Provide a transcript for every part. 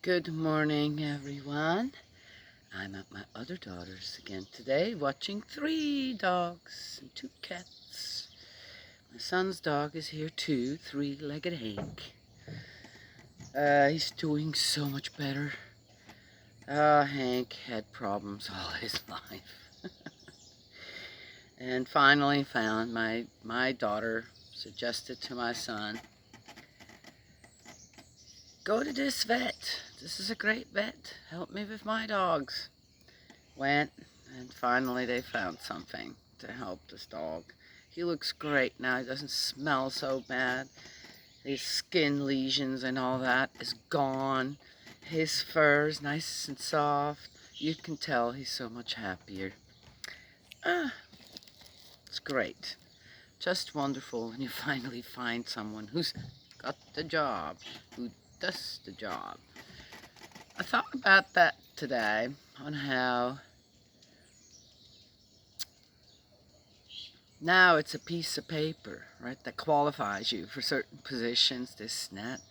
Good morning, everyone. I'm at my other daughter's again today, watching 3 dogs and 2 cats. My son's dog is here too, 3-legged Hank. He's doing so much better. Hank had problems all his life. And finally found my daughter suggested to my son, go to this vet. This is a great vet. Help me with my dogs. Went, and finally they found something to help this dog. He looks great now. He doesn't smell so bad. His skin lesions and all that is gone. His fur is nice and soft. You can tell he's so much happier. It's great. Just wonderful when you finally find someone who's got the job, who does the job. I thought about that today, on how now it's a piece of paper, right, that qualifies you for certain positions, this and that.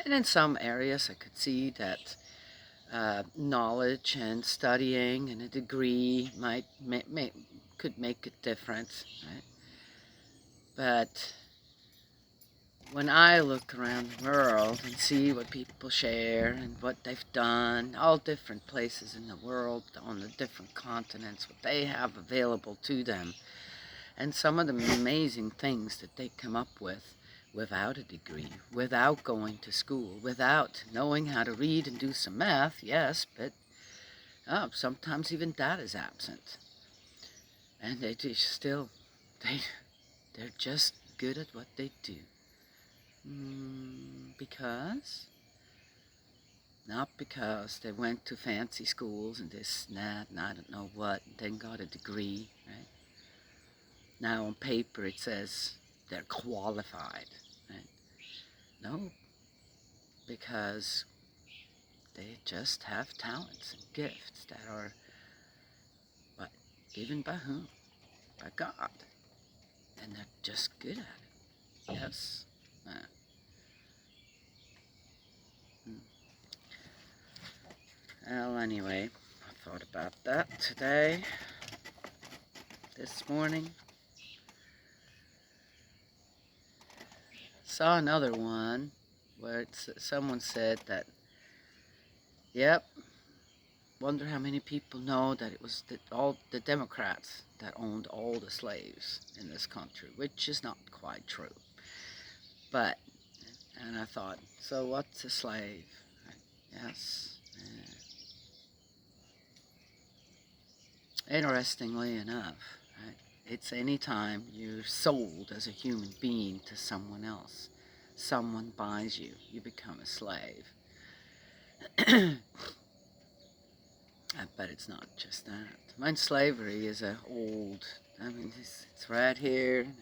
And in some areas I could see that knowledge and studying and a degree could make a difference, right? But when I look around the world and see what people share and what they've done, all different places in the world, on the different continents, what they have available to them, and some of the amazing things that they come up with without a degree, without going to school, without knowing how to read and do some math, yes, but sometimes even that is absent. And they just still, they're just good at what they do. Because? Not because they went to fancy schools and this and that and I don't know what, and then got a degree, right? Now on paper it says they're qualified, right? No, because they just have talents and gifts that are, what, given by whom? By God. And they're just good at it. Yes. Well, anyway, I thought about that today, this morning. Saw another one where someone said that, yep, wonder how many people know that it was all the Democrats that owned all the slaves in this country, which is not quite true. But, and I thought, so what's a slave? Yes. Interestingly enough, right, it's any time you're sold as a human being to someone else. Someone buys you, you become a slave. But it's not just that. I mean, slavery is it's right here.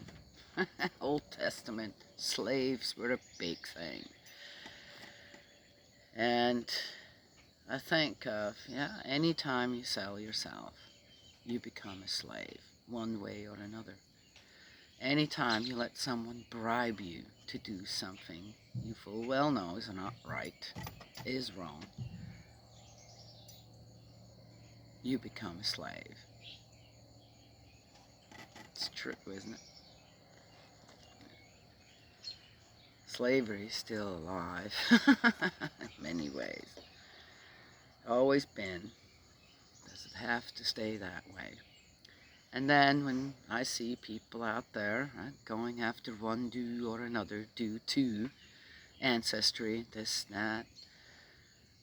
Old Testament, slaves were a big thing. And I think of, anytime you sell yourself, you become a slave, one way or another. Anytime you let someone bribe you to do something you full well know is not right, is wrong, you become a slave. It's true, isn't it? Slavery is still alive in many ways. Always been. Does it have to stay that way? And then when I see people out there, right, going after one due or another due to ancestry, this, that,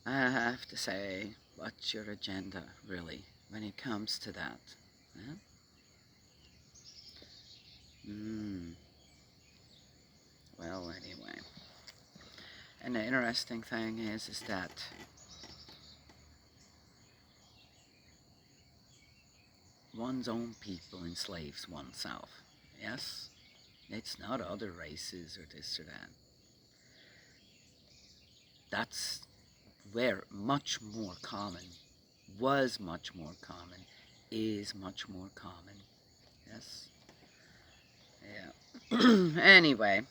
I have to say, what's your agenda, really, when it comes to that? Yeah? Well, anyway. And the interesting thing is that one's own people enslaves oneself. Yes? It's not other races or this or that. That's where much more common, was much more common, is much more common. Yes? Yeah. Anyway.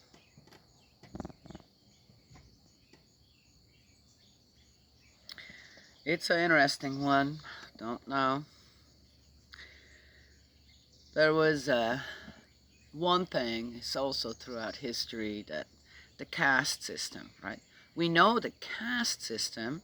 It's an interesting one. Don't know. There was one thing is also throughout history that the caste system, right? We know the caste system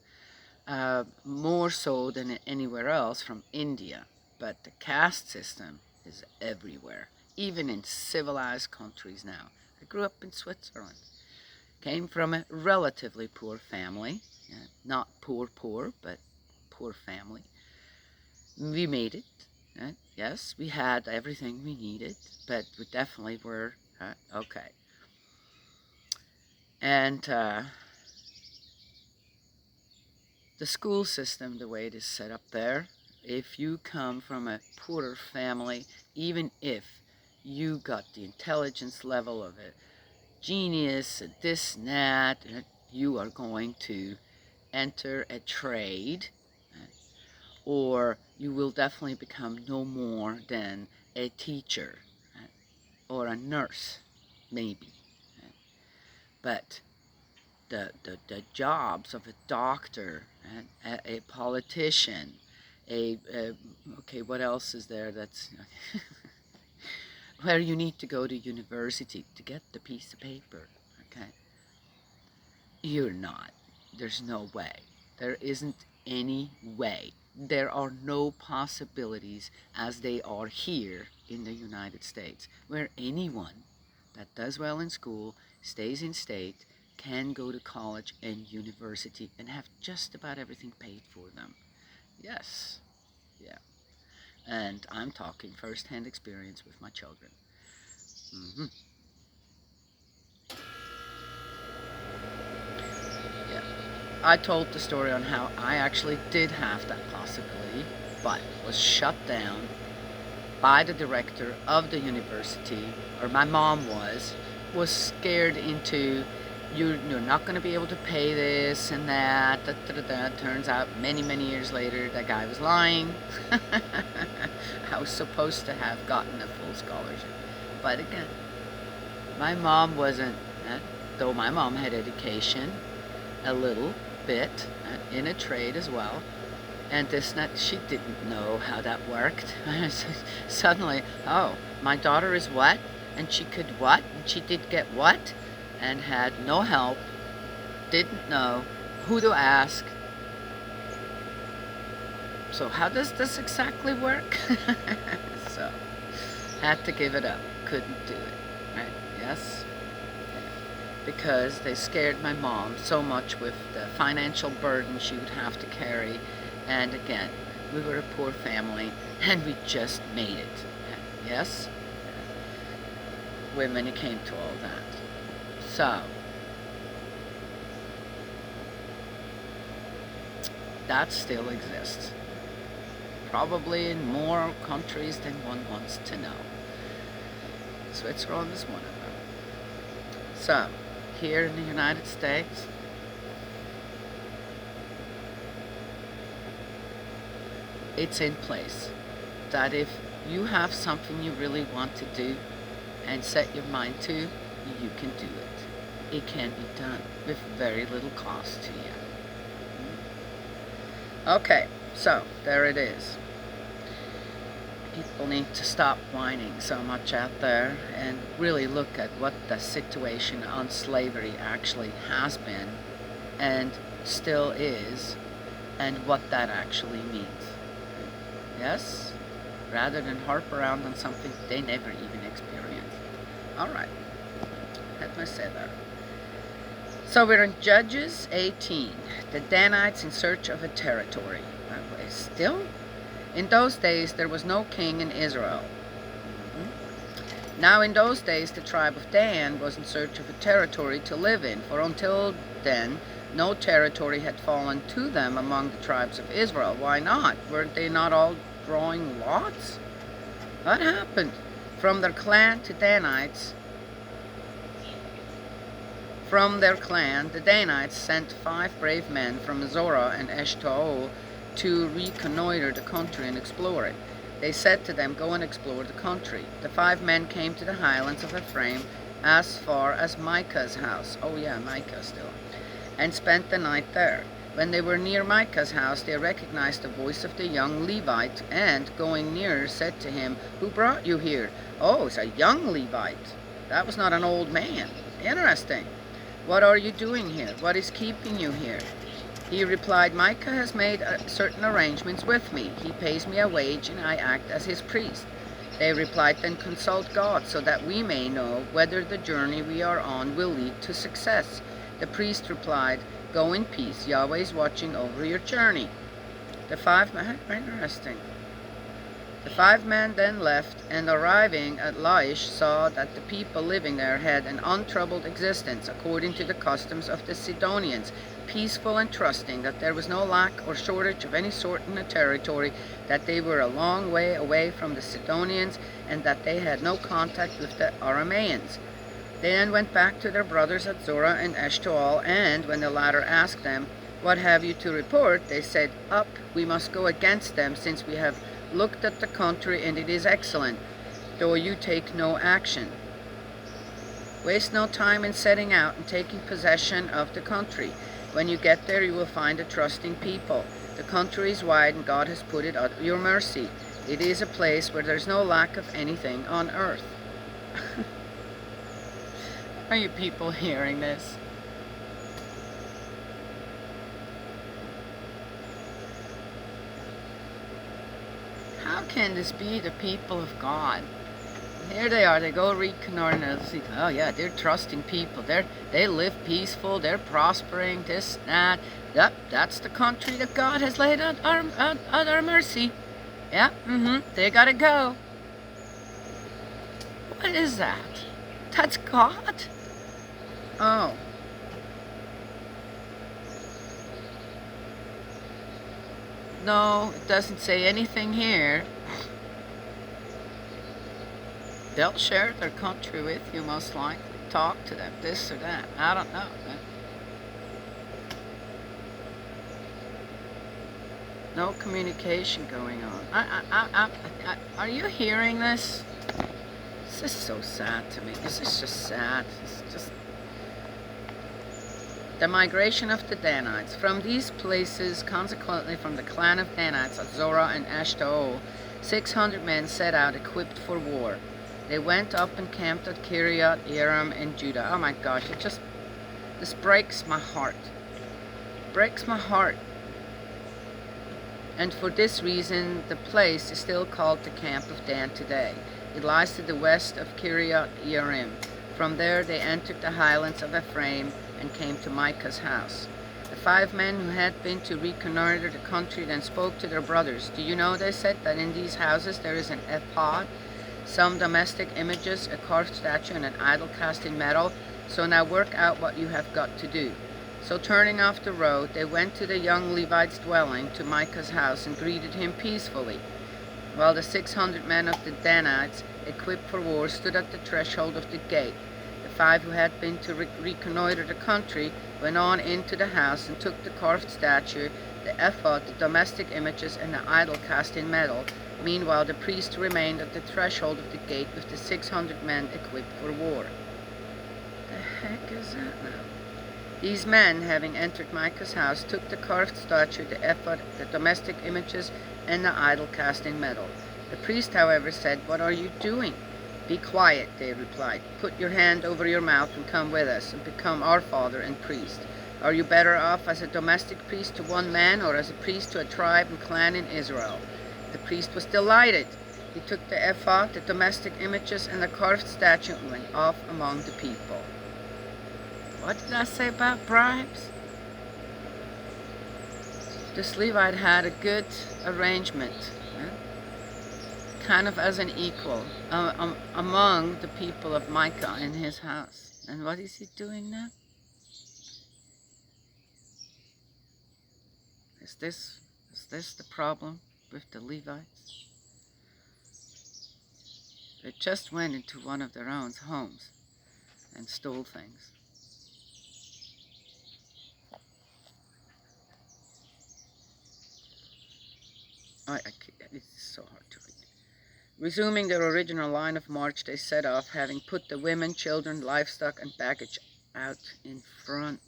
more so than anywhere else from India, but the caste system is everywhere, even in civilized countries now. I grew up in Switzerland, came from a relatively poor family, not poor poor, but poor family. We made it. Yes, we had everything we needed, but we definitely were okay. And the school system, the way it is set up there, if you come from a poorer family, even if you got the intelligence level of a genius, this and that, you are going to enter a trade, or you will definitely become no more than a teacher or a nurse, maybe. But the jobs of a doctor, a politician, okay, what else is there that's where you need to go to university to get the piece of paper, okay? You're not. There's no way. There isn't any way. There are no possibilities as they are here in the United States, where anyone that does well in school, stays in state, can go to college and university and have just about everything paid for them. Yes, yeah. And I'm talking first-hand experience with my children. hmm Yeah. I told the story on how I actually did have that possibility, but was shut down by the director of the university, or my mom was scared into, you're not going to be able to pay this and that. Turns out many years later that guy was lying. I was supposed to have gotten a full scholarship. But again, my mom wasn't, though my mom had education, a little bit, in a trade as well. And this net, she didn't know how that worked. Suddenly, oh, my daughter is what? And she could what? And she did get what? And had no help, didn't know who to ask. So how does this exactly work? So, had to give it up. Couldn't do it. Right? Yes? Because they scared my mom so much with the financial burden she would have to carry. And again, we were a poor family, and we just made it. Yes? When it came to all that. So, that still exists. Probably in more countries than one wants to know. Switzerland is one of them. So, here in the United States, it's in place that if you have something you really want to do and set your mind to, you can do it. It can be done with very little cost to you. Okay, so there it is. People need to stop whining so much out there and really look at what the situation on slavery actually has been and still is, and what that actually means. Yes? Rather than harp around on something they never even experienced. Alright, had my say there. So we're in Judges 18, the Danites in search of a territory. Still? In those days there was no king in Israel. Now in those days the tribe of Dan was in search of a territory to live in, for until then no territory had fallen to them among the tribes of Israel. Why not? Were they not all drawing lots? What happened? From their clan, the Danites the Danites sent 5 brave men from Zorah and Eshtaol to reconnoiter the country and explore it. They said to them, go and explore the country. The 5 men came to the highlands of Ephraim as far as Micah's house. Oh yeah, Micah still. And spent the night there. When they were near Micah's house, they recognized the voice of the young Levite, and, going nearer, said to him, "Who brought you here?" "Oh, it's a young Levite. That was not an old man. Interesting. What are you doing here? What is keeping you here?" He replied, "Micah has made certain arrangements with me. He pays me a wage, and I act as his priest." They replied, "Then consult God, so that we may know whether the journey we are on will lead to success." The priest replied, "Go in peace. Yahweh is watching over your journey." Interesting. The 5 men then left, and arriving at Laish, saw that the people living there had an untroubled existence, according to the customs of the Sidonians, peaceful and trusting, that there was no lack or shortage of any sort in the territory, that they were a long way away from the Sidonians, and that they had no contact with the Arameans. They then went back to their brothers at Zorah and Eshtaol, and when the latter asked them, "What have you to report?" they said, "Up, we must go against them, since we have looked at the country, and it is excellent, though you take no action. Waste no time in setting out and taking possession of the country. When you get there, you will find a trusting people. The country is wide, and God has put it at your mercy. It is a place where there's no lack of anything on earth." Are you people hearing this? How can this be the people of God? Here they are, they go reconnoitering, and see, oh yeah, they're trusting people. They live peaceful, they're prospering, this, that. Yep, that's the country that God has laid at our mercy. Yeah, they gotta go. What is that? That's God? Oh. No, it doesn't say anything here. They'll share their country with you, most likely. Talk to them, this or that. I don't know. No communication going on. Are you hearing this? This is so sad to me. This is just sad. It's just the migration of the Danites. From these places, consequently from the clan of Danites at Zorah and Eshtaol, 600 men set out equipped for war. They went up and camped at Kiriath Jearim in Judah. Oh my gosh, this breaks my heart. Breaks my heart. And for this reason, the place is still called the Camp of Dan today. It lies to the west of Kiriath Jearim. From there they entered the highlands of Ephraim and came to Micah's house. The 5 men who had been to reconnoiter the country then spoke to their brothers. "Do you know," they said, "that in these houses there is an ephod, some domestic images, a carved statue, and an idol cast in metal? So now work out what you have got to do." So turning off the road, they went to the young Levite's dwelling, to Micah's house, and greeted him peacefully, while the 600 men of the Danites, equipped for war, stood at the threshold of the gate. The 5 who had been to reconnoiter the country went on into the house and took the carved statue, the ephod, the domestic images, and the idol cast in metal. Meanwhile, the priest remained at the threshold of the gate with the 600 men equipped for war. The heck is that now? These men, having entered Micah's house, took the carved statue, the ephod, the domestic images, and the idol cast in metal. The priest, however, said, "What are you doing?" "Be quiet," they replied. "Put your hand over your mouth and come with us, and become our father and priest. Are you better off as a domestic priest to one man, or as a priest to a tribe and clan in Israel?" The priest was delighted. He took the ephod, the domestic images, and the carved statue, and went off among the people. What did I say about bribes? This Levite had a good arrangement, kind of as an equal, among the people of Micah in his house. And what is he doing now? Is this the problem with the Levites? They just went into one of their own homes and stole things. It's so hard to read. Resuming their original line of march, they set off, having put the women, children, livestock, and baggage out in front.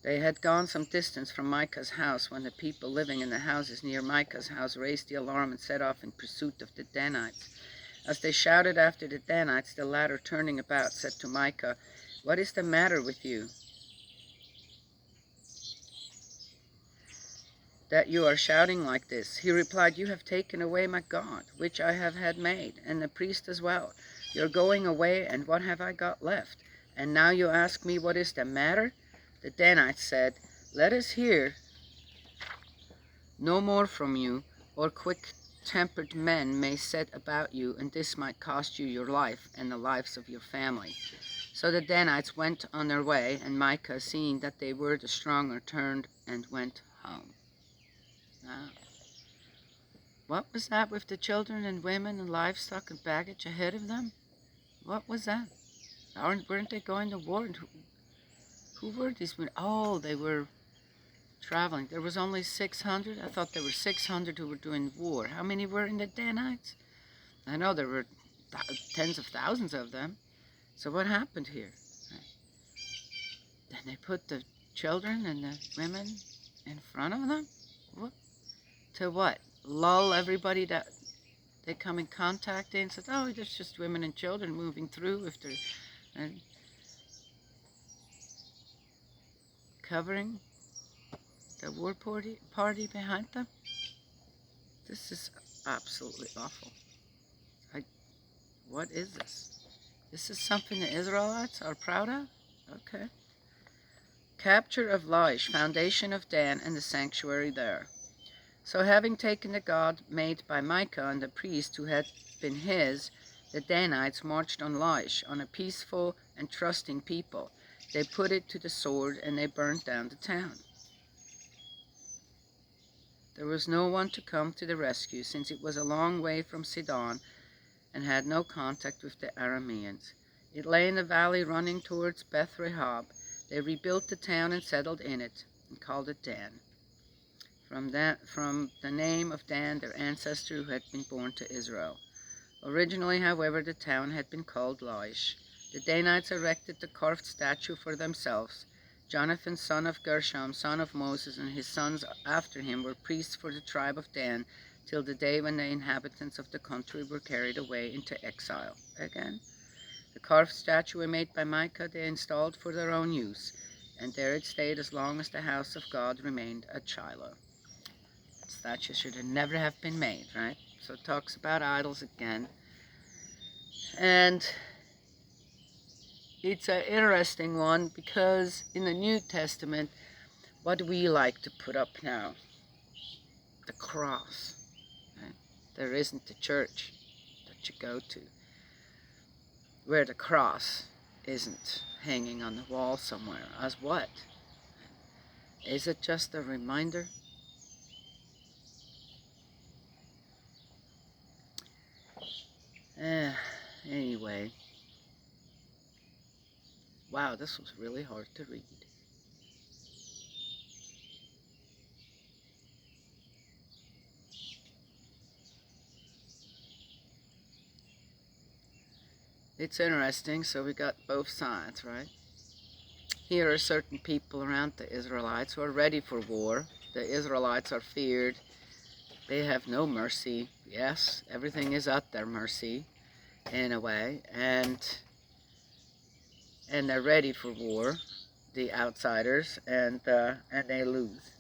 They had gone some distance from Micah's house when the people living in the houses near Micah's house raised the alarm and set off in pursuit of the Danites. As they shouted after the Danites, the latter, turning about, said to Micah, "What is the matter with you, that you are shouting like this?" He replied, "You have taken away my God, which I have had made, and the priest as well. You're going away, and what have I got left? And now you ask me what is the matter?" The Danites said, "Let us hear no more from you, or quick-tempered men may set about you, and this might cost you your life and the lives of your family." So the Danites went on their way, and Micah, seeing that they were the stronger, turned and went home. Now, what was that with the children and women and livestock and baggage ahead of them? What was that? Weren't they going to war? And who were these men? Oh, they were traveling. There was only 600. I thought there were 600 who were doing war. How many were in the Danites? I know there were tens of thousands of them. So what happened here? Then they put the children and the women in front of them? What? To what? Lull everybody that they come in contact and said, "Oh, there's just women and children moving through if they're and covering the war party behind them." This is absolutely awful. What is this? This is something the Israelites are proud of? Okay. Capture of Laish, foundation of Dan, and the sanctuary there. So having taken the god made by Micah and the priest who had been his, the Danites marched on Laish, on a peaceful and trusting people. They put it to the sword, and they burned down the town. There was no one to come to the rescue, since it was a long way from Sidon and had no contact with the Arameans. It lay in the valley running towards Beth Rehob. They rebuilt the town and settled in it, and called it Dan, from the name of Dan, their ancestor who had been born to Israel. Originally, however, the town had been called Laish. The Danites erected the carved statue for themselves. Jonathan, son of Gershom, son of Moses, and his sons after him were priests for the tribe of Dan, till the day when the inhabitants of the country were carried away into exile. Again, the carved statue made by Micah they installed for their own use, and there it stayed as long as the house of God remained at Shiloh. That statue should have never have been made, right? So it talks about idols again. And it's an interesting one because in the New Testament, what do we like to put up now? The cross. Right? There isn't a church that you go to where the cross isn't hanging on the wall somewhere. As what? Is it just a reminder? Anyway. Wow, this was really hard to read. It's interesting, so we got both sides, right? Here are certain people around the Israelites who are ready for war. The Israelites are feared. They have no mercy. Yes, everything is at their mercy, in a way, and they're ready for war, the outsiders, and they lose.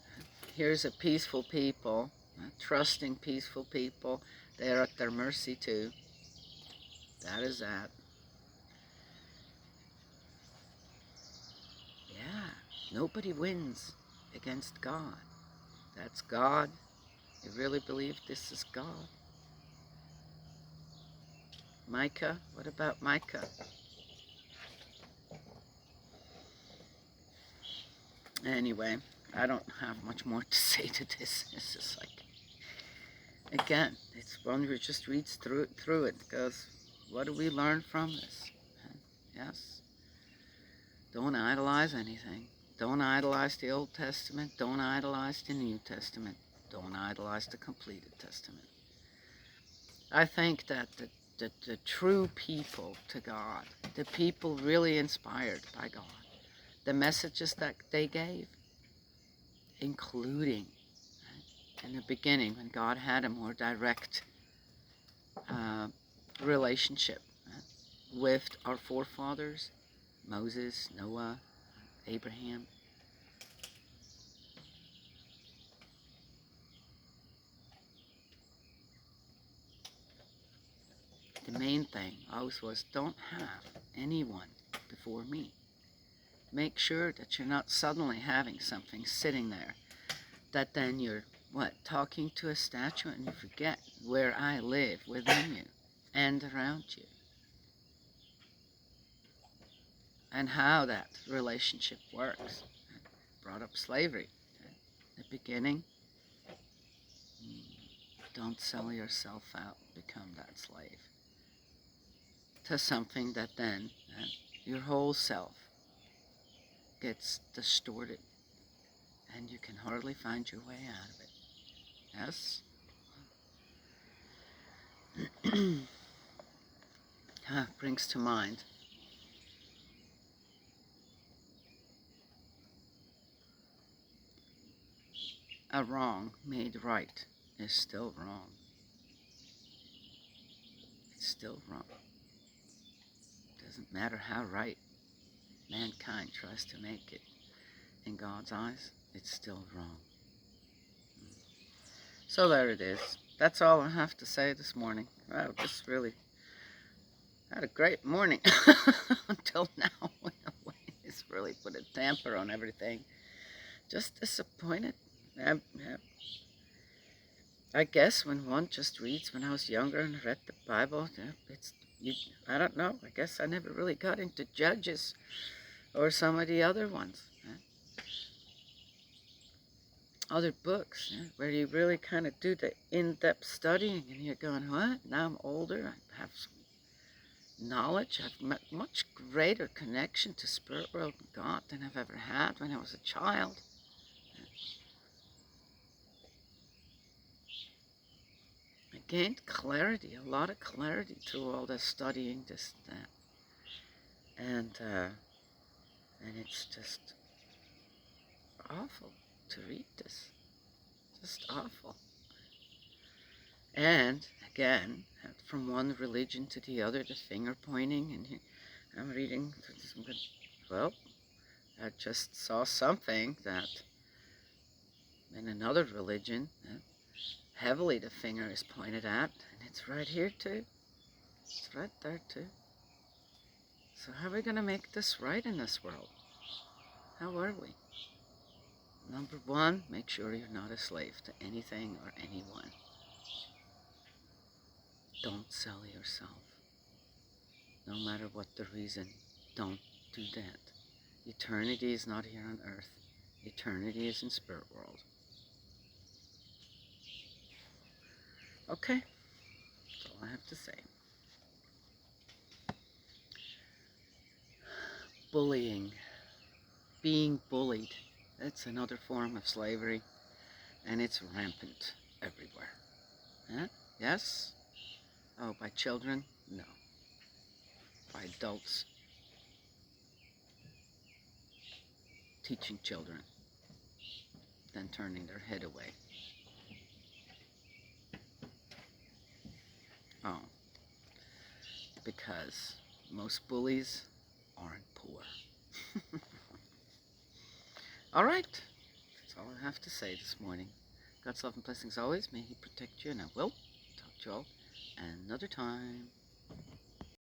Here's a peaceful people, trusting peaceful people. They're at their mercy too. That is that. Yeah, nobody wins against God. That's God. You really believe this is God? Micah? What about Micah? Anyway, I don't have much more to say to this. It's just like, again, it's one who just reads through it, goes, what do we learn from this? And yes, don't idolize anything. Don't idolize the Old Testament. Don't idolize the New Testament. Don't idolize the completed Testament. I think that the true people to God, the people really inspired by God, the messages that they gave, including in the beginning when God had a more direct relationship with our forefathers, Moses, Noah, Abraham. The main thing always was, don't have anyone before me. Make sure that you're not suddenly having something sitting there that then you're, talking to a statue, and you forget where I live within you and around you, and how that relationship works. Brought up slavery. In the beginning, don't sell yourself out, become that slave to something that then your whole self gets distorted and you can hardly find your way out of it. Yes? Brings to mind a wrong made right is still wrong. It's still wrong. Doesn't matter how right mankind tries to make it. In God's eyes, it's still wrong. So there it is. That's all I have to say this morning. I just really had a great morning until now. It's really put a damper on everything. Just disappointed. I guess when one just reads, when I was younger and read the Bible, I don't know. I guess I never really got into Judges or some of the other ones. Other books where you really kind of do the in-depth studying, and you're going, what? Now I'm older, I have some knowledge, I have much greater connection to spirit world and God than I've ever had when I was a child. I gained clarity, a lot of clarity through all this studying, this and that. And it's just awful to read this. Just awful. And again, from one religion to the other, the finger pointing, and I'm reading, well, I just saw something that in another religion, heavily the finger is pointed at, and it's right here too. It's right there too. So how are we going to make this right in this world? How are we? Number one, make sure you're not a slave to anything or anyone. Don't sell yourself. No matter what the reason, don't do that. Eternity is not here on earth. Eternity is in spirit world. Okay, that's all I have to say. Bullying. Being bullied. That's another form of slavery, and it's rampant everywhere. Huh? Yes? Oh, by children? No. By adults teaching children, then turning their head away. Oh, because most bullies aren't poor. All right, that's all I have to say this morning. God's love and blessings always. May He protect you, and I will talk to you all another time.